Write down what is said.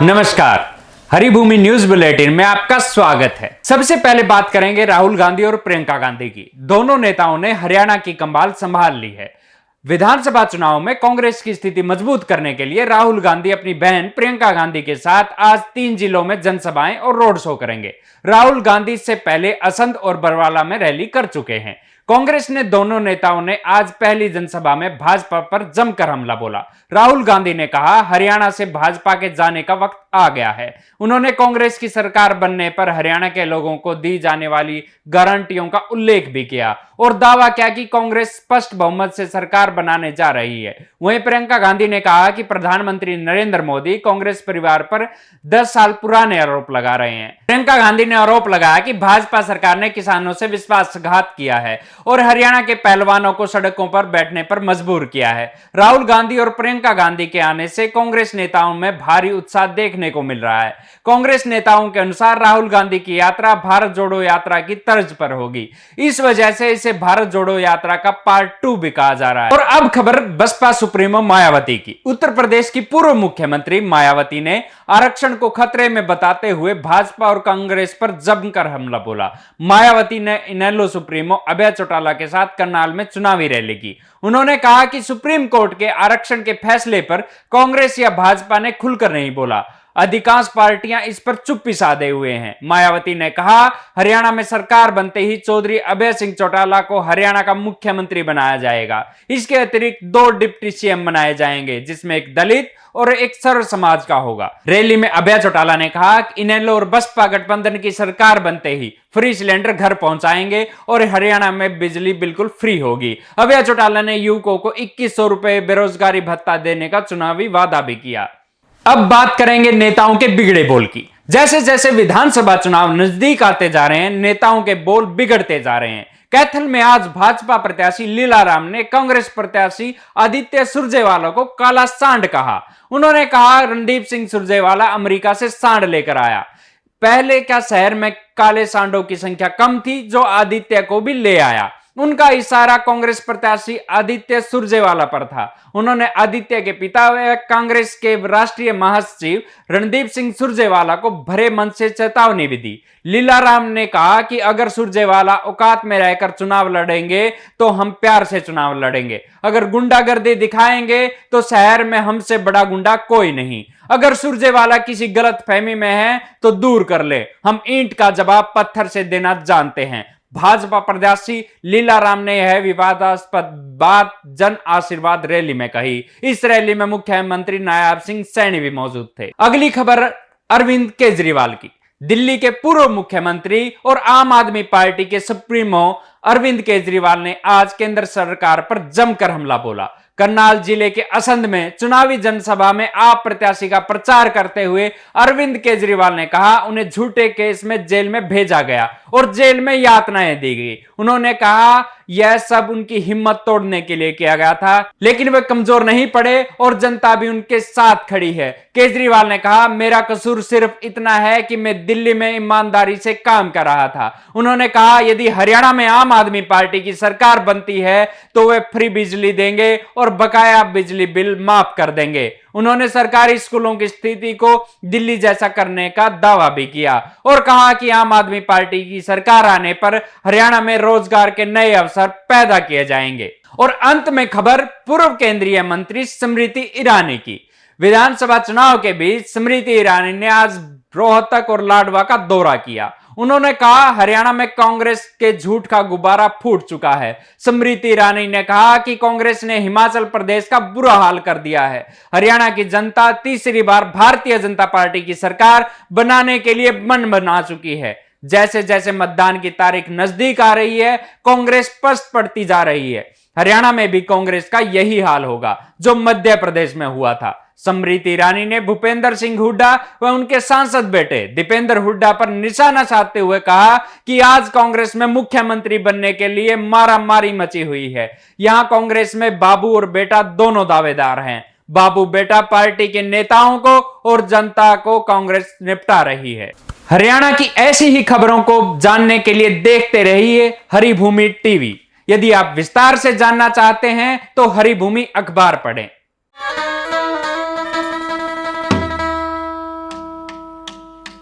नमस्कार, Haribhoomi news bulletin में आपका स्वागत है। सबसे पहले बात करेंगे राहुल गांधी और प्रियंका गांधी की। दोनों नेताओं ने हरियाणा की कमान संभाल ली है। विधानसभा चुनाव में कांग्रेस की स्थिति मजबूत करने के लिए राहुल गांधी अपनी बहन प्रियंका गांधी के साथ आज 3 जिलों में जनसभाएं और रोड शो करेंगे। राहुल गांधी इससे पहले असंध और बरवाला में रैली कर चुके हैं। कांग्रेस ने दोनों नेताओं ने आज पहली जनसभा में भाजपा पर जमकर हमला बोला। राहुल गांधी ने कहा, हरियाणा से भाजपा के जाने का वक्त आ गया है। उन्होंने कांग्रेस की सरकार बनने पर हरियाणा के लोगों को दी जाने वाली गारंटियों का उल्लेख भी किया और दावा किया कि कांग्रेस स्पष्ट बहुमत से सरकार बनाने जा रही है। वहीं प्रियंका गांधी ने कहा कि प्रधानमंत्री नरेंद्र मोदी कांग्रेस परिवार पर 10 साल पुराने आरोप लगा रहे हैं। प्रियंका गांधी ने आरोप लगाया कि भाजपा सरकार ने किसानों से विश्वासघात किया है और हरियाणा के पहलवानों को सड़कों पर बैठने पर मजबूर किया है। राहुल गांधी और प्रियंका गांधी के आने से कांग्रेस नेताओं में भारी उत्साह देखने को मिल रहा है। कांग्रेस नेताओं के अनुसार राहुल गांधी की यात्रा भारत जोड़ो यात्रा की तर्ज पर होगी। इस वजह से इसे भारत जोड़ो यात्रा का पार्ट 2 भी कहा जा रहा है। और अब खबर बसपा सुप्रीमो मायावती की। उत्तर प्रदेश की पूर्व मुख्यमंत्री मायावती ने आरक्षण को खतरे में बताते हुए भाजपा और कांग्रेस पर जमकर हमला बोला। मायावती ने इनेलो सुप्रीमो अभय चौटाला के साथ करनाल में चुनावी रैली की। उन्होंने कहा कि सुप्रीम कोर्ट के आरक्षण के फैसले पर कांग्रेस या भाजपा ने खुलकर नहीं बोला। अधिकांश पार्टियां इस पर चुप्पी साधे हुए हैं। मायावती ने कहा, हरियाणा में सरकार बनते ही चौधरी अभय सिंह चौटाला को हरियाणा का मुख्यमंत्री बनाया जाएगा। इसके अतिरिक्त 2 डिप्टी सीएम बनाए जाएंगे, जिसमें एक दलित और एक सर्व समाज का होगा। रैली में अभय चौटाला ने कहा कि इनेलो और बसपा गठबंधन की सरकार बनते ही फ्री सिलेंडर घर पहुंचाएंगे और हरियाणा में बिजली बिल्कुल फ्री होगी। अभय चौटाला ने युवकों को 2100 रुपए बेरोजगारी भत्ता देने का चुनावी वादा भी किया। अब बात करेंगे नेताओं के बिगड़े बोल की। जैसे जैसे विधानसभा चुनाव नजदीक आते जा रहे हैं, नेताओं के बोल बिगड़ते जा रहे हैं। कैथल में आज भाजपा प्रत्याशी लीलाराम ने कांग्रेस प्रत्याशी आदित्य सुरजेवाला को काला सांड कहा। उन्होंने कहा, रणदीप सिंह सुरजेवाला अमेरिका से सांड लेकर आया। पहले क्या शहर में काले सांडों की संख्या कम थी जो आदित्य को भी ले आया। उनका इशारा कांग्रेस प्रत्याशी आदित्य सुरजेवाला पर था। उन्होंने आदित्य के पिता व कांग्रेस के राष्ट्रीय महासचिव रणदीप सिंह सुरजेवाला को भरे मन से चेतावनी भी दी। लीलाराम ने कहा कि अगर सुरजेवाला औकात में रहकर चुनाव लड़ेंगे तो हम प्यार से चुनाव लड़ेंगे। अगर गुंडागर्दी दिखाएंगे तो शहर में हमसे बड़ा गुंडा कोई नहीं। अगर सुरजेवाला किसी गलतफहमी में है तो दूर कर ले। हम ईंट का जवाब पत्थर से देना जानते हैं। भाजपा प्रत्याशी लीलाराम ने यह विवादास्पद बात जन आशीर्वाद रैली में कही। इस रैली में मुख्यमंत्री नायब सिंह सैनी भी मौजूद थे। अगली खबर अरविंद केजरीवाल की। दिल्ली के पूर्व मुख्यमंत्री और आम आदमी पार्टी के सुप्रीमो अरविंद केजरीवाल ने आज केंद्र सरकार पर जमकर हमला बोला। करनाल जिले के असंध में चुनावी जनसभा में आप प्रत्याशी का प्रचार करते हुए अरविंद केजरीवाल ने कहा, उन्हें झूठे केस में जेल में भेजा गया और जेल में यातनाएं दी गई। उन्होंने कहा, यह सब उनकी हिम्मत तोड़ने के लिए किया गया था, लेकिन वे कमजोर नहीं पड़े और जनता भी उनके साथ खड़ी है। केजरीवाल ने कहा, मेरा कसूर सिर्फ इतना है कि मैं दिल्ली में ईमानदारी से काम कर रहा था। उन्होंने कहा, यदि हरियाणा में आम आदमी पार्टी की सरकार बनती है तो वे फ्री बिजली देंगे और बकाया बिजली बिल माफ कर देंगे। उन्होंने सरकारी स्कूलों की स्थिति को दिल्ली जैसा करने का दावा भी किया और कहा कि आम आदमी पार्टी की सरकार आने पर हरियाणा में रोजगार के नए अवसर पैदा किए जाएंगे। और अंत में खबर पूर्व केंद्रीय मंत्री स्मृति ईरानी की। विधानसभा चुनाव के बीच स्मृति ईरानी ने आज रोहतक और लाडवा का दौरा किया। उन्होंने कहा, हरियाणा में कांग्रेस के झूठ का गुब्बारा फूट चुका है। स्मृति ईरानी ने कहा कि कांग्रेस ने हिमाचल प्रदेश का बुरा हाल कर दिया है। हरियाणा की जनता तीसरी बार भारतीय जनता पार्टी की सरकार बनाने के लिए मन बना चुकी है। जैसे जैसे मतदान की तारीख नजदीक आ रही है, कांग्रेस पस्त पड़ती जा रही है। हरियाणा में भी कांग्रेस का यही हाल होगा जो मध्य प्रदेश में हुआ था। स्मृति ईरानी ने भूपेंद्र सिंह हुड्डा व उनके सांसद बेटे दीपेंद्र हुड्डा पर निशाना साधते हुए कहा कि आज कांग्रेस में मुख्यमंत्री बनने के लिए मारामारी मची हुई है। यहां कांग्रेस में बाबू और बेटा दोनों दावेदार हैं। बाबू बेटा पार्टी के नेताओं को और जनता को कांग्रेस निपटा रही है। हरियाणा की ऐसी ही खबरों को जानने के लिए देखते रहिए हरिभूमि टीवी। यदि आप विस्तार से जानना चाहते हैं तो हरिभूमि अखबार पढ़ें।